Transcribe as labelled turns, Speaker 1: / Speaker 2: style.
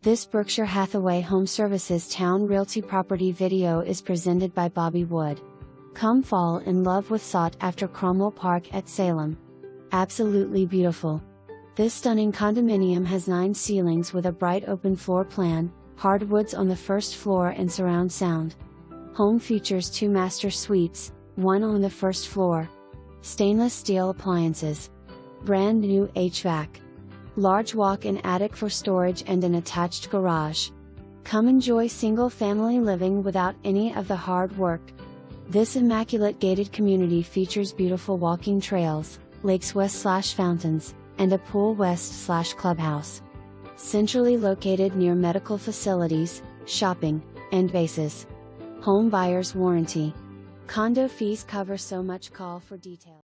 Speaker 1: This Berkshire Hathaway HomeServices Towne Realty property video is presented by Bobby Wood. Come fall in love with sought-after Cromwell Park at Salem. Absolutely beautiful. This stunning condominium has 9 ceilings with a bright open floor plan, hardwoods on the first floor and surround sound. Home features 2 master suites, 1 on the first floor. Stainless steel appliances. Brand new HVAC. Large walk-in attic for storage and an attached garage. Come enjoy single-family living without any of the hard work. This immaculate gated community features beautiful walking trails, lakes west/fountains, and a pool west/clubhouse. Centrally located near medical facilities, shopping, and bases. Home buyer's warranty. Condo fees cover so much. Call for details.